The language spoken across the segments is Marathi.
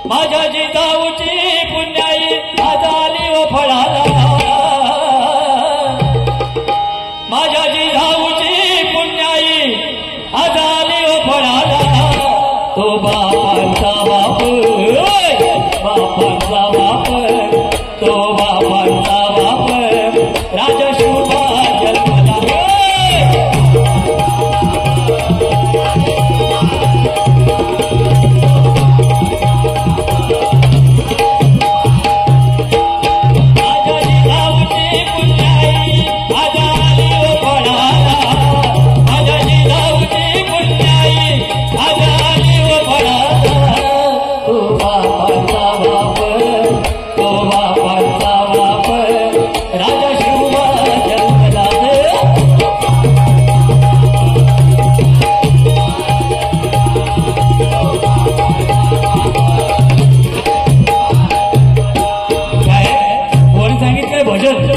माझ्या जिजाऊची पुण्याई आज आली व फळाला माझ्या जिजाऊची पुण्याई आज आली व फळाला तो बापांचा बाप बापांचा बाप तो बापांचा बाप राजा शिवबा जन्मला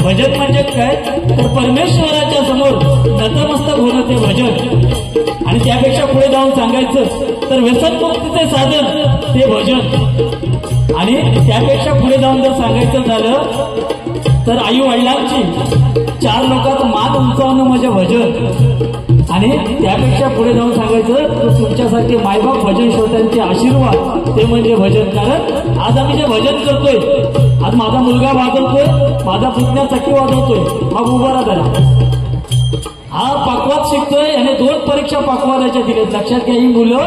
भजन म्हणजे काय तर परमेश्वराच्या समोर नतमस्तक होणं ते भजन आणि त्यापेक्षा पुढे जाऊन सांगायचं तर व्यसनमुक्तीचे साधन ते भजन आणि त्यापेक्षा पुढे जाऊन जर सांगायचं झालं तर आई वडिलांची चार लोकात मान उंचावणं म्हणजे भजन आणि त्यापेक्षा पुढे जाऊन सांगायचं तर तुमच्यासारखे मायबाप भजन श्रोत्यांचे आशीर्वाद ते म्हणजे भजन कारण आज आम्ही जे भजन करतोय आज माझा मुलगा वाजवतोय माझा पुतण्या चक्की वाजवतोय हा उभारा जरा हा पाकवाद शिकतोय याने 2 परीक्षा पाकवादाच्या दिल्यात लक्षात घ्या ही मुलं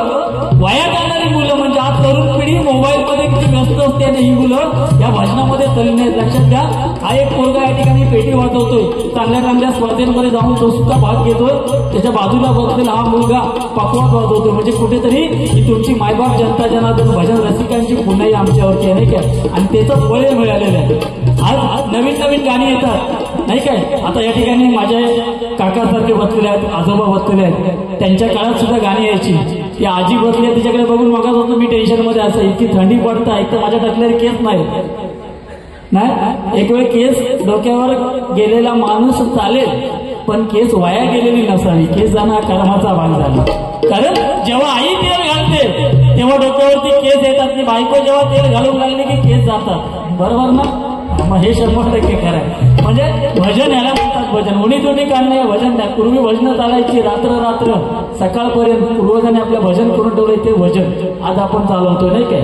वाया जाणारी मुलं म्हणजे आज तरुण पिढी मोबाईल मध्ये किती व्यस्त असते आणि ही मुलं या भजनामध्ये तल्लीन आहेत लक्षात घ्या हा एक मुलगा या ठिकाणी पेटी वाजवतोय चांगल्या चांगल्या स्पर्धेमध्ये जाऊन तो सुद्धा भाग घेतोय त्याच्या बाजूला बसलेला हा मुलगा पाकवाद वाजवतोय म्हणजे कुठेतरी ही तुमची मायबाप जनता जनार्दन भजन रसिकांची पुन्हाही आमच्यावरती आहे नाही काय आणि त्याचं फळ मिळालेलं आहे आज नवीन नवीन गाणी येतात नाही काय आता या ठिकाणी माझ्या काकासारखे बसलेले आहेत आजोबा बसलेले आहेत त्यांच्या काळात सुद्धा गाणी यायची ती आजी बसली आहे तिच्याकडे बघून मगाच होतो मी टेन्शन मध्ये असं इतकी थंडी पडतं एक तर माझ्या टाकलेले केस नाही एक वेळ केस डोक्यावर गेलेला माणूस चालेल पण केस वाया गेलेली नसावी केस जाणं कर्माचा भाग झाला कारण जेव्हा आई तेल घालते तेव्हा डोक्यावरती केस येतात ती बायको जेव्हा तेल घालून लागले की केस जातात बरोबर ना मग हे 100% खरं आहे म्हणजे भजन याला म्हणतात भजन उणी दोन्ही काढणे भजन पूर्वी भजन चालायची रात्र रात्र सकाळपर्यंत पूर्वजांनी आपल्या भजन करून ठेवलंय ते भजन आज आपण चालवतोय नाही काय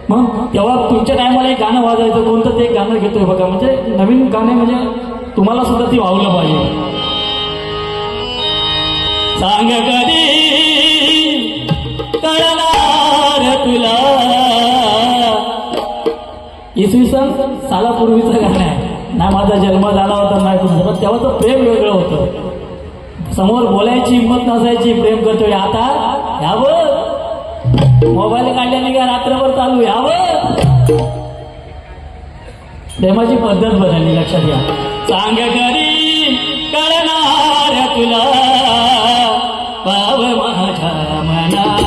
मग तेव्हा तुमच्या टायमाला एक गाणं वाजायचं कोणतं ते एक गाणं घेतोय बघा म्हणजे नवीन गाणे म्हणजे तुम्हाला सुद्धा ती वावलं पाहिजे सांग कधी कळणार तुला इसवी सन सालापूर्वीचं गाणं आहे ना माझा जन्म झाला होता नाही तुझं पण तेव्हा तो प्रेम वेगळं होतं समोर बोलायची हिंमत नसायची प्रेम करतोय आता यावं मोबाईल काढल्याने का रात्रभर चालू यावं प्रेमाची पद्धत बदलली लक्षात घ्या सांग कधी कळणार तुला पाव माझ्या मनात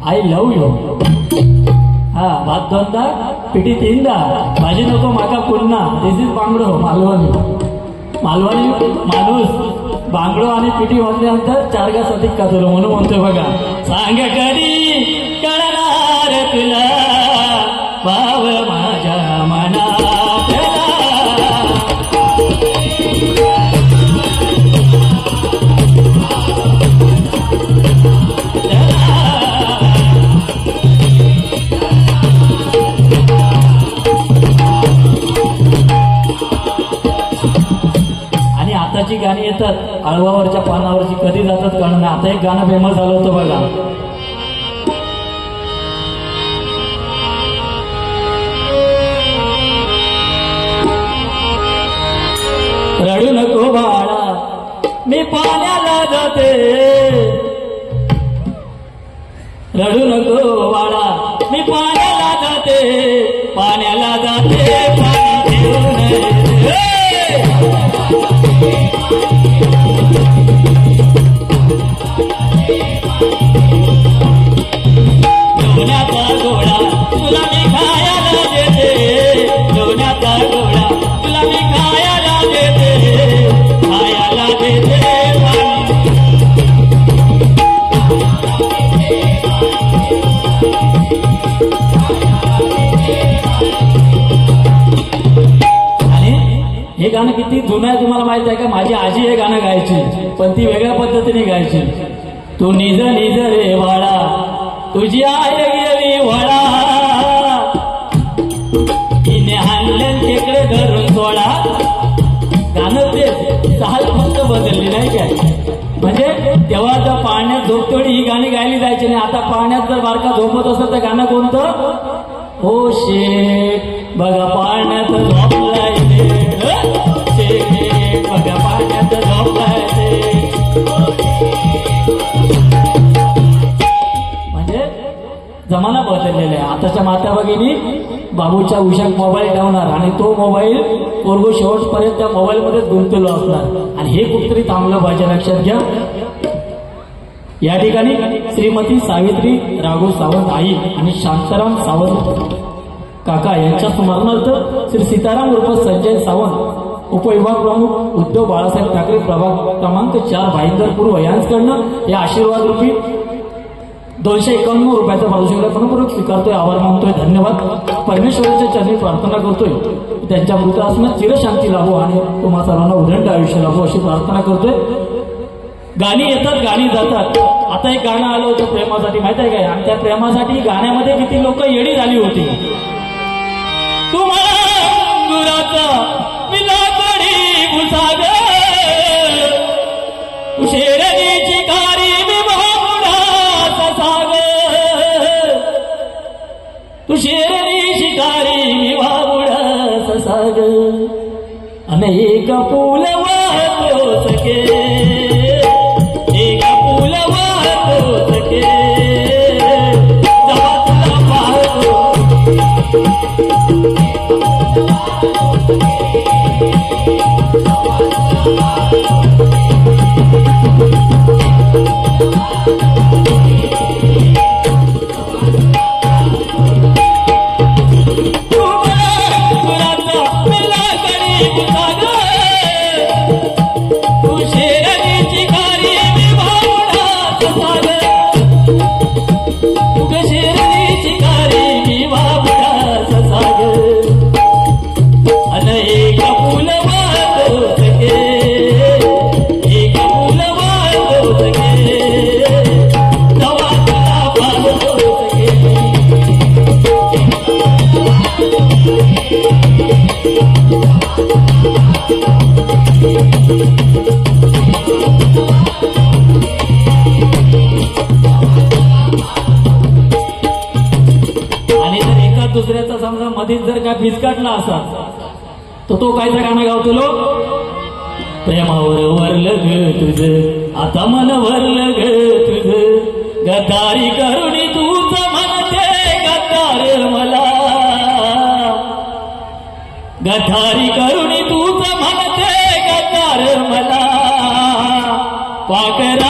आई लव यू हा भात दोनदा पिठी 3दा भाजी नको माका पुन्हा दिस इज बांगडो मालवणी माणूस बांगडो आणि पिठी म्हटल्यानंतर 4 घास अधिक खातो म्हणून म्हणतोय बघा सांग कधी कळणार तुला भाव माझ्या मनात आताची गाणी येतात आळवावरच्या पानावरची कधी जातात कळणार नाही आता एक गाणं फेमस झालं होतं बघा रडू नको बाळा मी पाण्याला जाते रडू नको बाळा मी पाण्याला जाते पाण्याला जाते पाणी घेऊन लोण्याचा गोळा तुला मी खायला देते लोण्याचा गोळा तुला मी खायला देते खायला देते आणि हे गाणं किती जुनं आहे तुम्हाला माहित आहे का? माझी आजी हे गाणं गायची पण ती वेगळ्या पद्धतीने गायची. तू निज निज रे बाळा तुझी आई गेली वळा तिने हाणलं तिकडे धरून सोडा. गाणं ते चाल फक्त बदलली नाही काय. म्हणजे तेव्हा जर पाण्यात झोपतोडी ही गाणी गायली जायची नाही. आता पाण्यात जर बारका झोपत असत तर गाणं कोणतं? हो शेठ बघा पाण्यात झोपलाय शेठ बघा पाण्यात झोपलाय. म्हणजे जमाना बदललेला आहे. आताच्या माता भगिनी बाबूच्या उशात मोबाईल ठेवणार आणि तो मोबाईल पोरगो शेवटपर्यंत त्या मोबाईलमध्येच गुंतलेलो असणार आणि हे कुठतरी थांबलं पाहिजे. लक्षात घ्या. या ठिकाणी श्रीमती सावित्री राघू सावंत आई आणि शांताराम सावंत काका यांच्या स्मरणार्थ श्री सीताराम उर्फ संजय सावंत उपविभाग प्रमुख उद्धव बाळासाहेब ठाकरे प्रभाग क्रमांक 4 भाईंदर पूर्व यांच्याकडनं हे आशीर्वाद रूपी 251 रुपयाचा पारितोषिक मनपूर्वक स्वीकारतोय. आभार मानतोय. धन्यवाद. परमेश्वराच्या चरणी प्रार्थना करतोय त्यांच्या मृत आत्म्यास चिरशांती लाभो आणि तुम्हा सर्वांना उदंड आयुष्य लाभो अशी प्रार्थना करतोय. गाणी येतात गाणी जातात. आता एक गाणं आलं होतं प्रेमासाठी माहित आहे काय? आणि त्या प्रेमासाठी गाण्यामध्ये किती लोक येडी झाली होती. तुम्हाला मिलाकडी भुसाग शेरची कारी मी भावनाचा साग तू शेरणी शिकारी मी भावनाचा साग अनेक फूल वाहतो सके एक फूल वाहतो सके जेव्हा तुला पाहतो दुसऱ्याचा समजा मधीच जर काय फिसकाटला असा तर तो कायचं गाणं गावतो लो प्रेमावर वरलं ग तुझं आता मन भरलं ग तुझं गद्दारी करुणी तूच म्हणते गद्दार मला गद्दारी करुणी तूच म्हणते गद्दार मला पाकरा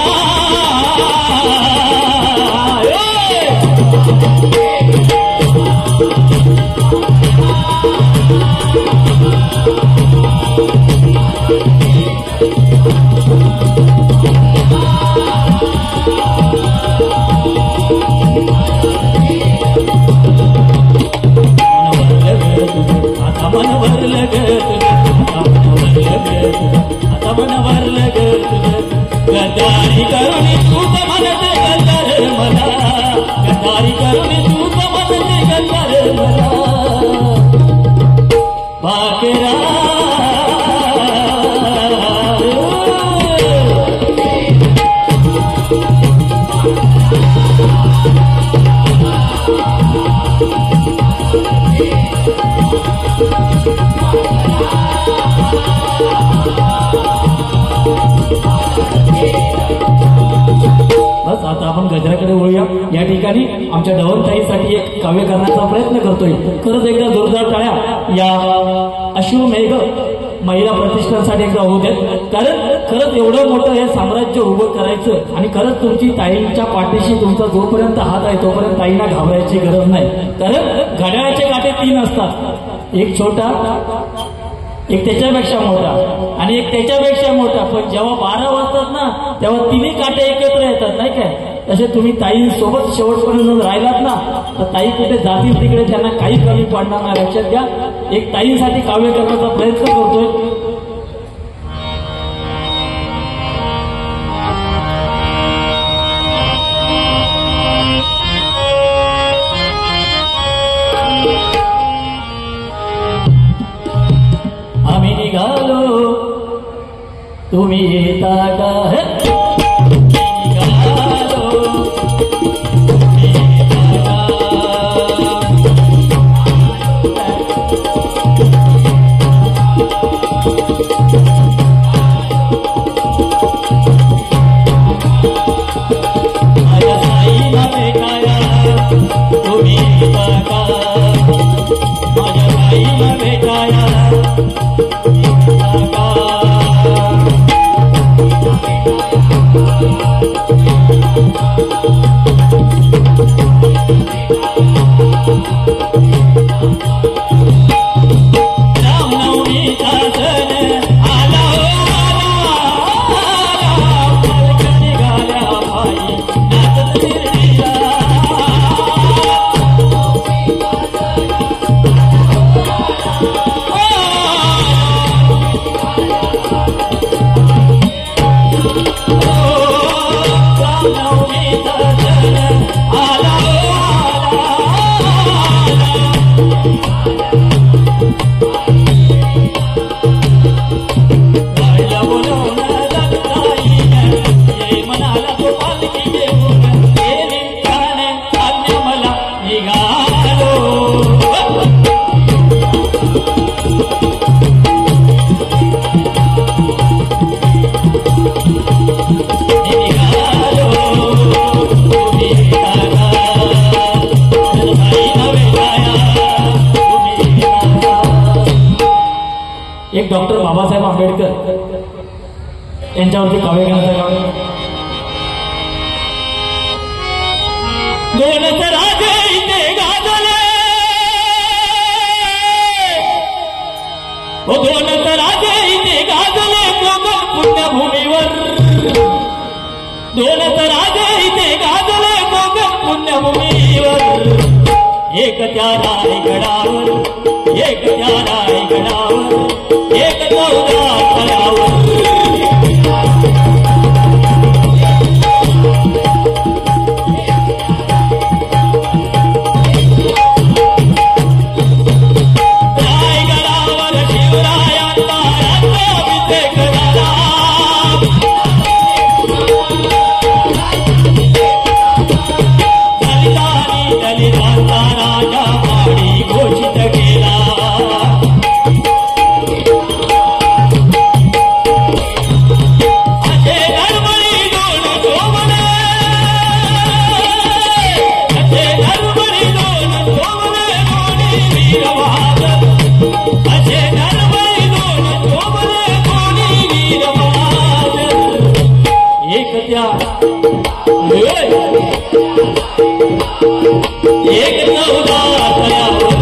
मन भरलं ग आता मन भरलं ग गद्दारी करुणी तूच म्हणते गद्दार मला गद्दारी करुणी तूच आपण गजराकडे वळूया. या ठिकाणी आमच्या डवनताईसाठी एक काव्य करण्याचा प्रयत्न करतोय. खरंच एकदा जोरदार टाळ्या या अश्वमेघ महिला प्रतिष्ठानसाठी एकदा होऊ देत. कारण खरंच एवढं मोठं हे साम्राज्य उभं करायचं आणि खरंच तुमची ताईंच्या पाठीशी तुमचा जोपर्यंत हात आहे तोपर्यंत ताईंना घाबरायची गरज नाही. कारण घड्याळाचे काटे 3 असतात, एक छोटा, एक त्याच्यापेक्षा मोठा आणि एक त्याच्यापेक्षा मोठा. पण जेव्हा 12 वाजतात ना तेव्हा 3 काटे एकत्र येतात नाही काय. तसे तुम्ही ताईंसोबत शेवटपर्यंत राहिलात ना तर ताई कुठे जातील तिकडे त्यांना काही कमी पडणार नाही. लक्षात घ्या. एक ताईंसाठी काव्य करण्याचा प्रयत्न करतोय. आम्ही निघालो तुम्ही येता का. एक डॉक्टर बाबासाहेब आंबेडकर यांच्यावरती काव्य घेण्याचं काम. दोन राजे इथे गाजले, दोन राजे इथे गाजले मोगल पुण्यभूमीवर. दोन राजे इथे गाजले मोगल पुण्यभूमीवर. एक त्या रायगडावर, एक त्या रायगडावर, एक चौदा फळ्यावर. रायगडावर शिवरायांचा राज्याभिषेक झाला. दलितांनी दलितांचा राजा पाडी घोषित केला. एक चौदा फळ्यावर.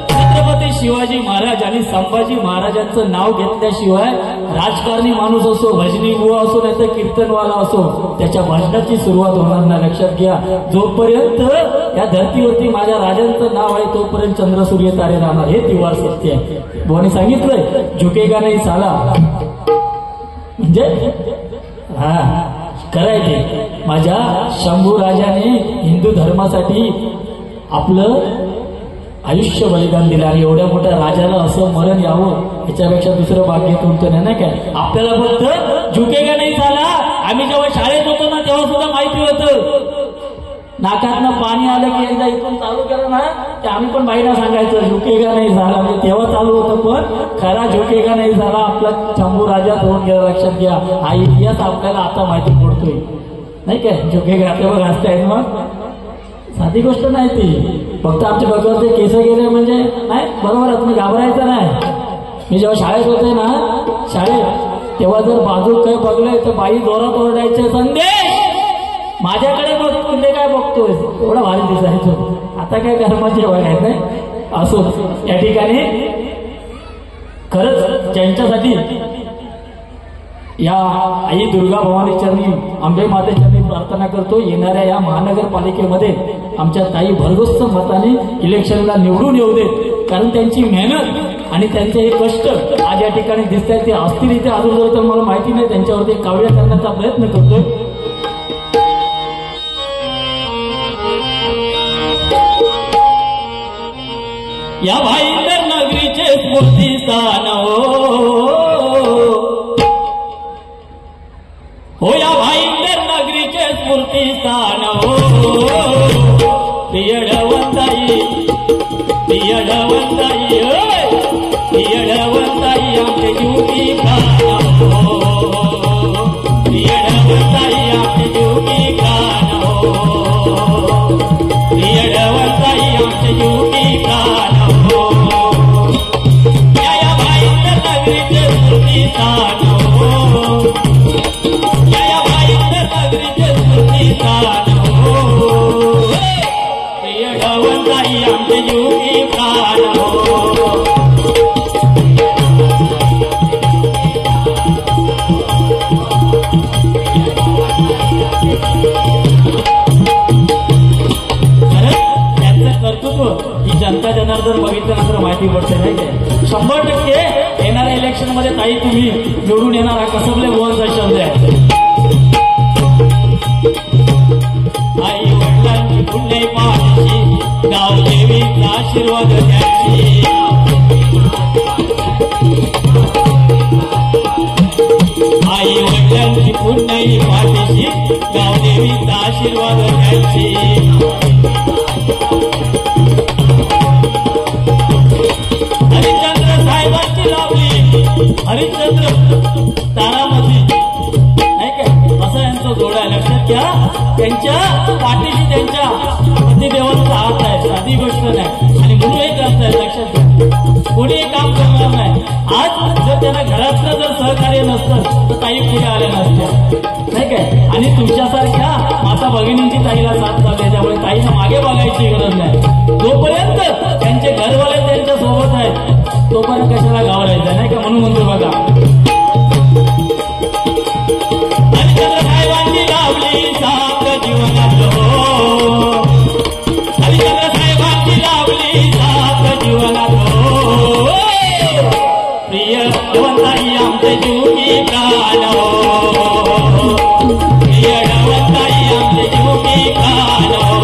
छत्रपती शिवाजी महाराज आणि संभाजी महाराजांचं नाव घेतल्याशिवाय राजकारणी माणूस असो, भजनी बुवा असो, नाही तर कीर्तनवाला असो, त्याच्या भाषणाची सुरुवात होणार नाही. लक्षात घ्या. जोपर्यंत या धर्तीवरती माझ्या राजांचं नाव आहे तोपर्यंत चंद्र सूर्य तारे राहणार. हे तिवार सत्य आहे. बुवानी सांगितलंय झुकेगा नाही साला, म्हणजे हा करायचे. माझ्या शंभू राजाने हिंदू धर्मासाठी आपलं आयुष्य बलिदान दिलं आणि एवढ्या मोठ्या राजाला असं मरण यावं याच्यापेक्षा दुसरं भाग्य कोणतं नाही काय. आपल्याला फक्त झुकेगा नाही झाला. आम्ही जेव्हा शाळेत होतो ना तेव्हा सुद्धा माहिती होतं नाकातनं पाणी आलं की एकदा इथून चालू केलं ना की आम्ही पण बाईला सांगायचं झुकेगा नाही झाला. म्हणजे तेव्हा चालू होतं पण खरा झुकेगा नाही झाला आपला शंभू राजात होऊन गेला. लक्षात घ्या हा इतिहास आपल्याला आता माहिती पडतोय नाही काय. झुकेगा तेव्हा घासता आहेत मग साधी गोष्ट नाही ती. फक्त आमच्या डोक्यावरचे केस गेले म्हणजे नाही बरोबर तुम्ही घाबरायचं नाही. मी जेव्हा शाळेत होते ना शाळेत तेव्हा जर बाजू काय बघले तर बाई जोरात ओरडायचे संदेश माझ्याकडे बघ तुझे काय बघतोय. एवढा भारी दिसायचो. आता काय कर्माची वय आहे नाही असो. या ठिकाणी खरंच ज्यांच्यासाठी या आई दुर्गा भवानी चरणी अंबे माते चरणी प्रार्थना करतो. येणाऱ्या या महानगरपालिकेमध्ये आमच्या ताई भरघोस मताने इलेक्शनला निवडून येऊ देत. कारण त्यांची मेहनत आणि त्यांचे हे कष्ट आज या ठिकाणी दिसत आहेत. ते असतील इथे अजून तर मला माहिती नाही. त्यांच्यावरती कावड्या करण्याचा प्रयत्न करतोय. या भाईंदर नगरीचे स्फूर्ती स्थान हो या भाईंदर नगरीचे स्फूर्ती स्थान हो. पियडवंताई पियडवंताई पियडवंताई आमचे जीवकी प्राण हो. पियडवंताई आमचे जीवकी प्राण हो. पियडवंताई आमचे जीवकी प्राण हो. या भाईंदर नगरीचे स्फूर्ती स्थान हो. या भाईंदर नगरीचे स्फूर्ती स्थान हो. पियडवंताई आमचे जीवकी प्राण हो. ही जनता जनार्दन बघितल्यानंतर माहिती पडते नाही काय. 100% येणाऱ्या इलेक्शन मध्ये ताई तुम्ही निवडून येणार. कसबले बोलचा शब्द आहे. आई वडिलांची पुण्य पाहायची गाव देवीचा आशीर्वाद घ्यायची. आई वडिलांची पुण्य पाहायची गाव देवीचा आशीर्वाद घ्यायची. हरिश्चंद्र साहेबांची लावली हरिश्चंद्र तारामती नाही काय असं यांचं जोडा. लक्षात घ्या त्यांच्या पाठीशी त्यांच्या पतिदेवांचा हात आहे. साधी गोष्ट नाही. आणि म्हणून एक असं आहे लक्षात घ्या कोणीही काम करणार नाही. आज जर त्यांना घरातलं जर सहकार्य नसतं तर ताई पुढे आल्या नसत्या नाही काय. आणि तुमच्यासारख्या माता भगिनींची ताईला साथ लावली. त्यामुळे ताईला मागे बघायची गरज नाही. जोपर्यंत त्यांचे घरवाले त्यांच्या सोबत आहेत तोपर्यंत कशाला घाबरायचं नाही का. म्हणून म्हणतो बघा हरिश्चंद्र साहेबांची लावली साथ जीवनात हो. हरिश्चंद्र साहेबांची लावली साथ जीवनात हो. प्रिय भवंताई आमचे जीवकी प्राण हो. प्रिय भवंताई आमचे जीवकी प्राण हो.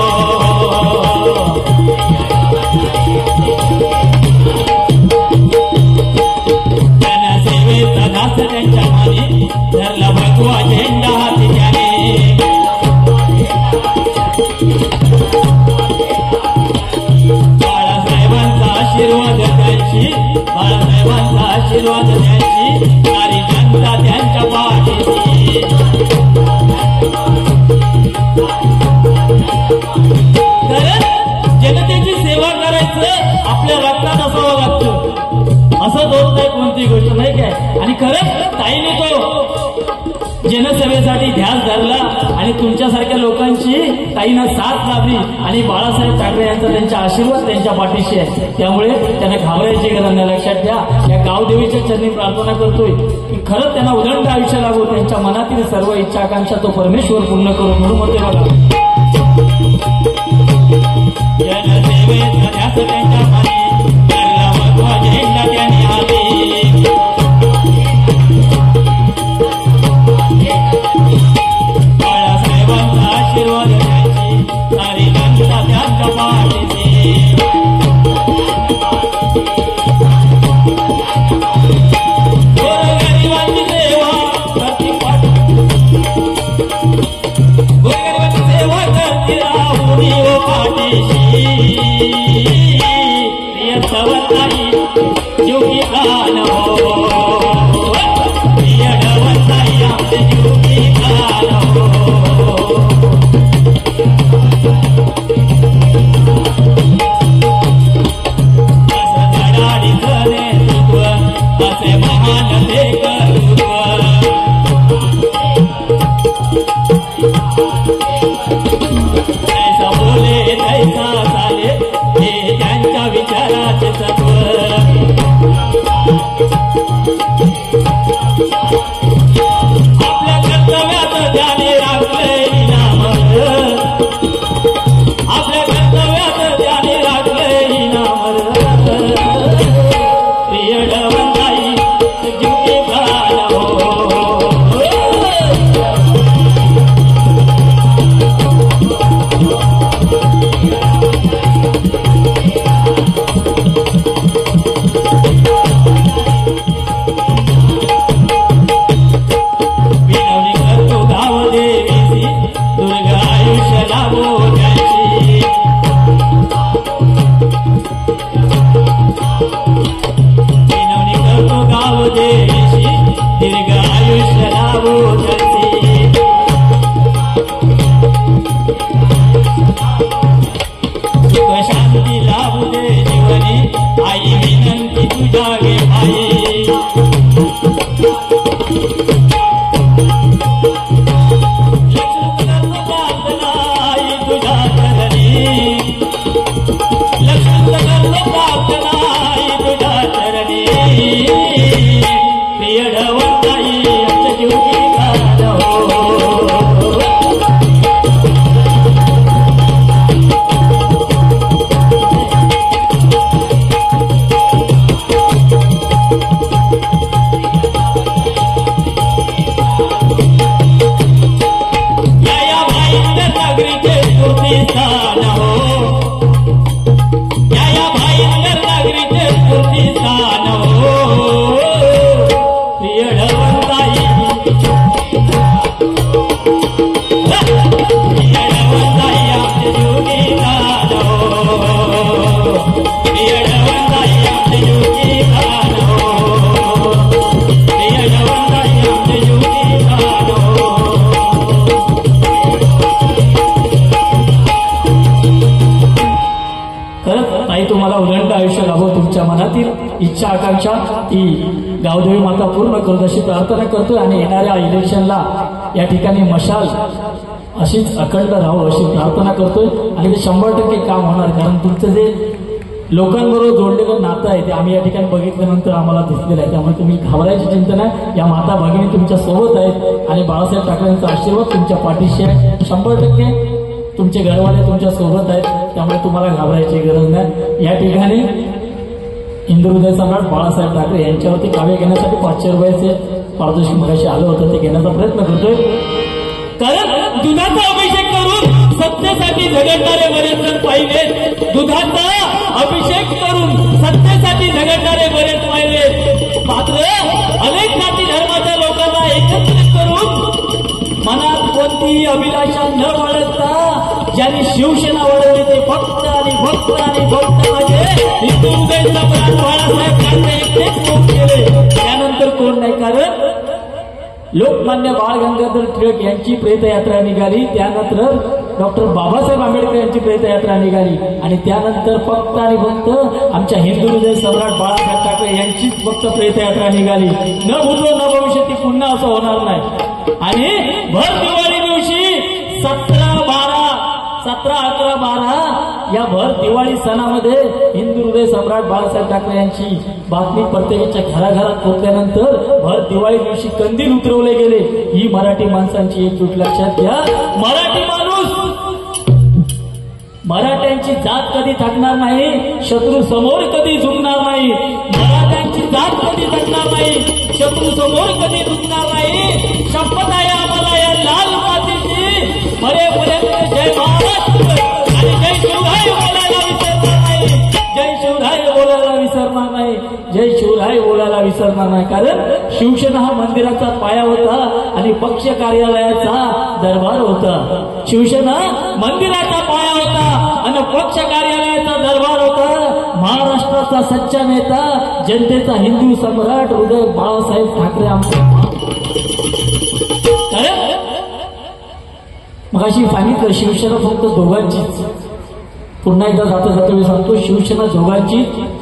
जनसेवेचा दास त्यांच्या माने धरला भगवा झेंडा हाती त्याने. बाळासाहेबांचा आशीर्वाद द्यायची बाळासाहेबांचा आशीर्वाद द्यायची सारी जनता त्यांच्या पाठीशी. जनतेची सेवा करायचं आपल्या रक्तात असावं लागतं. असं होत नाही कोणती गोष्ट नाही काय. आणि खरंच ताईने तो जनसेवेसाठी ध्यास धरला आणि तुमच्यासारख्या लोकांची ताईनं साथ लाभली. आणि बाळासाहेब ठाकरे यांचा त्यांचा आशीर्वाद त्यांच्या पाठीशी आहे. त्यामुळे त्यांना घाबरायची गरज नाही. लक्षात घ्या या गावदेवीच्या चरणी प्रार्थना करतोय की खरंच त्यांना उदंड आयुष्य लागू. त्यांच्या मनातील सर्व इच्छा आकांक्षा तो परमेश्वर पूर्ण करू. म्हणून म्हणते बघा जनसेवेचा ध्यास त्यांच्या माने धरला भगवा झेंडा त्यांनी हाती. बाळासाहेबांचा आशीर्वाद घ्यायची सारी जनता त्यांच्या पाठीशी. गोरगरिबांची सेवा करती गोरगरिबांची सेवा करती राहू. प्रियडवताई योगी गान हो प्रियडवताई आमचे योगी गान हो असं धडाडीचं नेतृत्व असे महान ते कर्तृत्व जैसा बोले तैसा चाले हे त्यांच्या विचाराचे तत्व आपल्या कर्तव्यात त्याने राखले इनामर आपल्या कर्तव्यात त्याने राखले इनामर प्रियडवताई योगी गान हो दीर्घ आयुष्य लाभो जशी सुख शांती लाभू दे जीवनी आई विनंती तुझ्या गे आई प्रार्थना आई तुझ्या चरणी लक्ष्मण प्रार्थना आई तुझ्या चरणी प्रियडवताई आमचे योगी गान हो या भाईंदर नागरीचे स्फूर्ती स्थान हो या भाईंदर नागरीचे स्फूर्ती स्थान हो प्रियडवताई आमचे योगी गान हो प्रियडवताई आमचे योगी गान हो प्रियडवताई आमचे योगी गान हो खरंच ताई तुम्हाला उदंड आयुष्य लाभो तुमच्या मनातील इच्छा आकांक्षा ती गावदेवी माता पूर्ण करू अशी प्रार्थना करतोय आणि येणाऱ्या इलेक्शनला या ठिकाणी मशाल अशीच अखंड राहावं अशी प्रार्थना करतोय आणि ते 100% काम होणार कारण तुमचं जे लोकांबरोबर जोडलेलं नातं आहे ते आम्ही या ठिकाणी बघितल्यानंतर आम्हाला दिसलेलं आहे त्यामुळे तुम्ही घाबरायची चिंता नाही या माता भगिनी तुमच्या सोबत आहेत आणि बाळासाहेब ठाकरेंचा आशीर्वाद तुमच्या पाठीशी आहे 100% तुमचे घरवाले तुमच्या सोबत आहेत त्यामुळे तुम्हाला घाबरायची गरज नाही या ठिकाणी हिंदू हृदय सम्राट बाळासाहेब ठाकरे यांच्यावरती काव्य घेण्यासाठी 500 रुपयाचे पारितोषिक मगाशी आलं होतं ते घेण्याचा प्रयत्न करतोय कारण दुधाचा अभिषेक करून सत्तेसाठी झगडणारे बरेच जण पाहिले दुधाचा अभिषेक करून सत्तेसाठी झगडणारे बरेच पाहिले मात्र अनेक जाती धर्माच्या लोकांना एकत्रित करून मनात कोणतीही अभिलाषा न बाळगता ज्यांनी शिवसेना वळवली ते फक्त आणि फक्त आणि फक्त माझे हिंदू हृदय सम्राट बाळासाहेब ठाकरे एकटेच लोक केले त्यानंतर कोण नाही कारण लोकमान्य बाळ गंगाधर टिळक यांची प्रेतयात्रा निघाली त्यानंतर डॉक्टर बाबासाहेब आंबेडकर यांची प्रेतयात्रा निघाली आणि त्यानंतर फक्त आणि फक्त आमच्या हिंदू हृदय सम्राट बाळासाहेब ठाकरे यांचीच फक्त प्रेतयात्रा निघाली न भूतो न भविष्यती पुन्हा असं होणार नाही आणि भर दिवाळी दिवशी 17-11-12 या भर दिवाळी सणामध्ये हिंदू हृदय सम्राट बाळासाहेब ठाकरे यांची बातमी प्रत्येकाच्या घराघरात पोहोचल्यानंतर भर दिवाळी दिवशी कंदील उतरवले गेले ही मराठी माणसांची एकजूट लक्षात घ्या मराठी माणूस मराठ्यांची जात कधी थकणार नाही शत्रू समोर कधी झुकणार नाही मराठ्यांची जात कधी थकणार नाही शत्रू समोर कधी झुकणार नाही शपथ आहे आम्हाला या लाल मातीची मरेपर्यंत जय महाराष्ट्र आणि जय शिवराय बोलायला विसरणार नाही जय शिवराय बोलायला विसरणार नाही जय शिवराय बोलायला विसरणार नाही कारण शिवसेना हा मंदिराचा पाया होता आणि पक्ष कार्यालयाचा दरबार होता शिवसेना मंदिराचा पाया होता आणि पक्ष कार्यालयाचा दरबार होता महाराष्ट्र महाराष्ट्राचा सच्चा नेता, जनतेचा हिंदू सम्राट उदय बाळासाहेब ठाकरे आमचे. मगाशी सांगितलं शिवसेना फक्त दोघांचीच. पुन्हा एकदा जाता जाता मी सांगतो, शिवसेना दोघांची,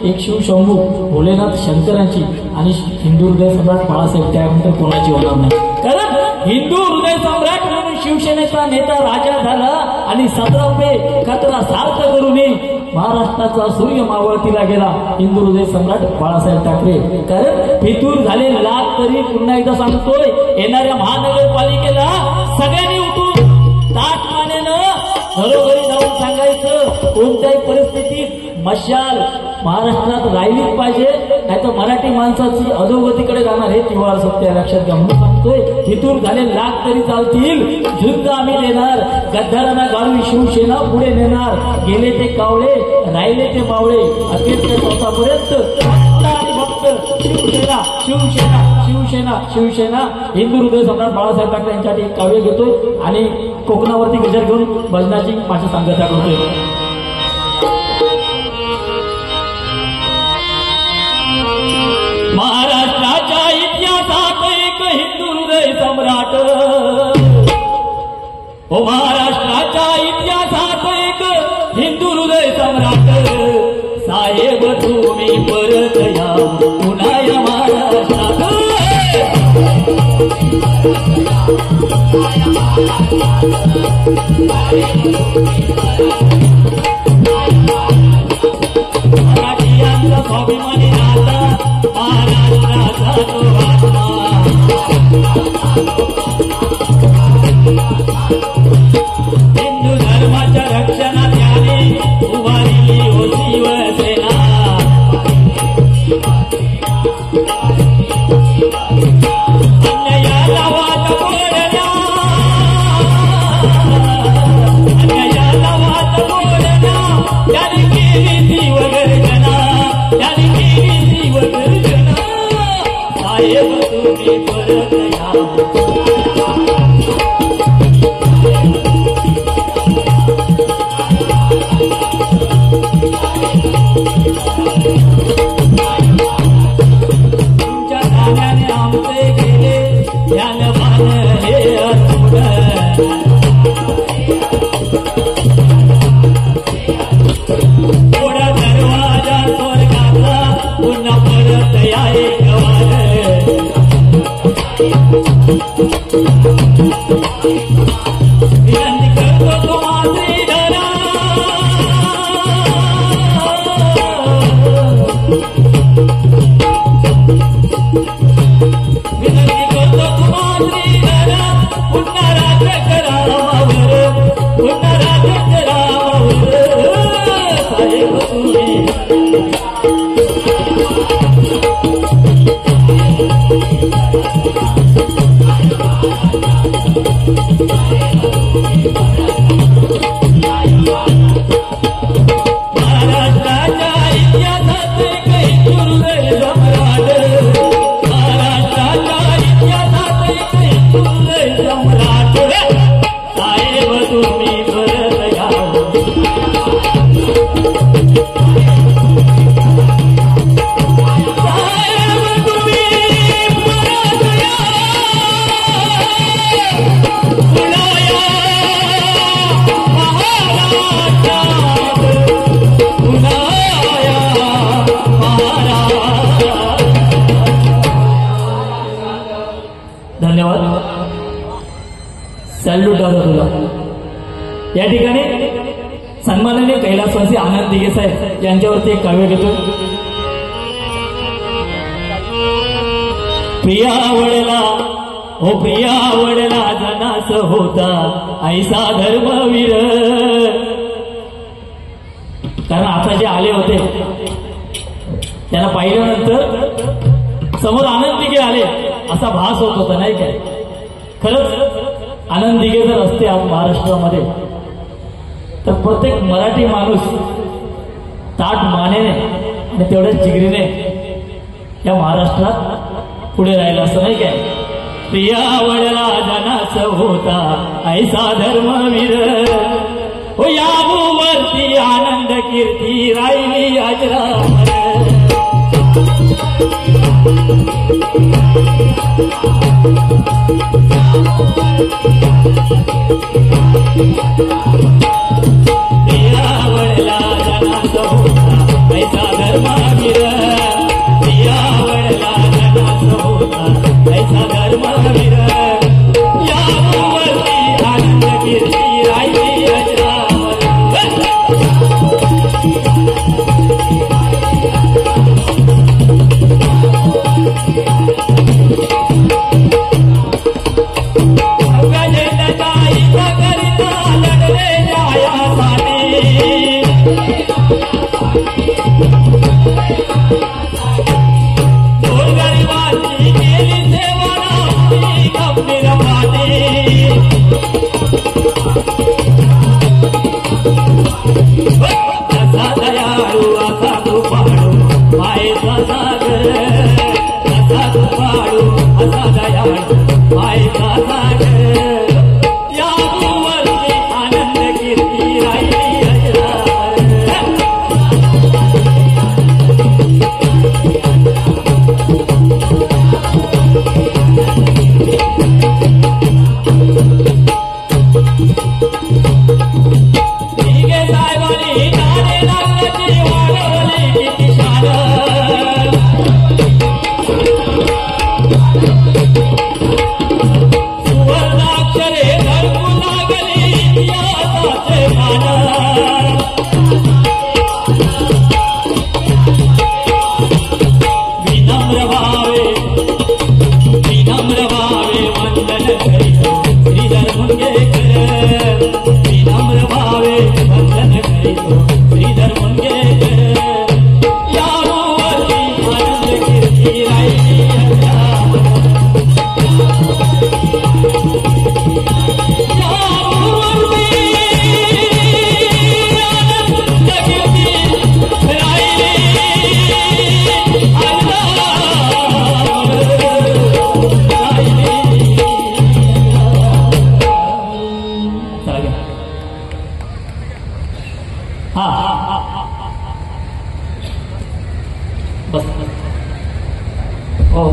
एक शिवशंभू भोलेनाथ शंकरांची आणि हिंदू हृदय सम्राट बाळासाहेब, त्यानंतर कोणाची होणार नाही. कारण हिंदू हृदय सम्राट म्हणून शिवसेनेचा नेता राजा झाला आणि 17 रुपये खतरा सार्थ करून महाराष्ट्राचा सूर्य मावळतीला गेला हिंदू हृदय सम्राट बाळासाहेब ठाकरे. कारण फितूर झाले लाख तरी पुन्हा एकदा सांगतोय, येणाऱ्या महानगरपालिकेला सगळ्यांनी उठून ताट मानेनं घरोघरी जाऊन सांगायचं, कोणत्याही परिस्थितीत मशाल महाराष्ट्रात राहिलीच पाहिजे, नाहीतर मराठी माणसाची अधोगतीकडे जाणार हे तिवार सत्य लक्षात घ्या. म्हणून सांगतोय, फितूर झाले लाख तरी चालतील, झुंज आम्ही देणार, गद्दारांना गाळून शिवसेना पुढे नेणार. गेले ते कावळे, राहिले ते मावळे, अखेरच्या स्वतःपर्यंत आणि फक्त शिवसेना शिवसेना शिवसेना शिवसेना. हिंदू हृदय सम्राट बाळासाहेब ठाकरे यांच्यासाठी एक काव्य घेतो आणि कोकणावरती गजर घेऊन भजनाची माझी सांगता करतोय. महाराष्ट्राच्या इतिहासात एक हिंदू हृदय सम्राट, हो महाराष्ट्राच्या इतिहासात एक हिंदू हृदय सम्राट. साहेब तुम्ही परत या पुन्हा या महाराष्ट्रात. मराठीयांचा स्वाभिमानी नाता, महाराष्ट्राचा तो आत्मा. हिंदू धर्माच्या रक्षणात याने उभारली हो शिवसेना. अन्यायाला वाट मोडला, अन्यायाला वाट मोडला, त्याने केली ती वगर्जना, त्याने केली ती वगर्जना. साहेब तुम्ही परत या. तुमच्या गाण्याने आमचे गेले ध्यान मान हे अधूर. थोडा दरवाजा स्वर्गाचा पुन्हा परत या एक वार. विनंती करतो तुम्हाला धरा, विनंती करतो तुम्हाला पुन्हा राज्य करावावर, पुन्हा राज्य करावावर. साहेब तुम्ही महाराष्ट्राच्या इतिहासात एक हिंदू हृदय सम्राट, महाराष्ट्राच्या इतिहासात एक हिंदू हृदय सम्राट. साहेब तुम्ही परत या. साहेब तुम्ही परत या. पुन्हा या महाराष्ट्रात, पुन्हा या महाराष्ट्रात. धन्यवाद. सॅल्यूट दादा तुला. या ठिकाणी सन्माननीय कैलासवासी आनंद दिघे साहेब यांच्यावरती एक काव्य घेतो. प्रिया वडला, हो प्रिया वडला जनास होता ऐसा धर्मवीर. कारण आता जे आले होते त्यांना पाहिल्यानंतर समोर आनंद दिघे आले असा भास होत होता, नाही काय? खरंच आनंद दिघे जर असते आज महाराष्ट्रामध्ये तर प्रत्येक मराठी माणूस ताट मानेने आणि तेवढ्याच जिगरीने या महाराष्ट्रात पुढे राहिला असं, नाही काय? प्रिया वडला जनास होता ऐसा धर्मवीर, हो या भूवर यावरती आनंद कीर्ती राहिली अजरामर प्रियावडला जनाचा होता ऐसा धर्मवीर प्रियावडला जनाचा होता ऐसा धर्मवीर यावरती आनंद कीर्ती राहिली अजरामर बस हो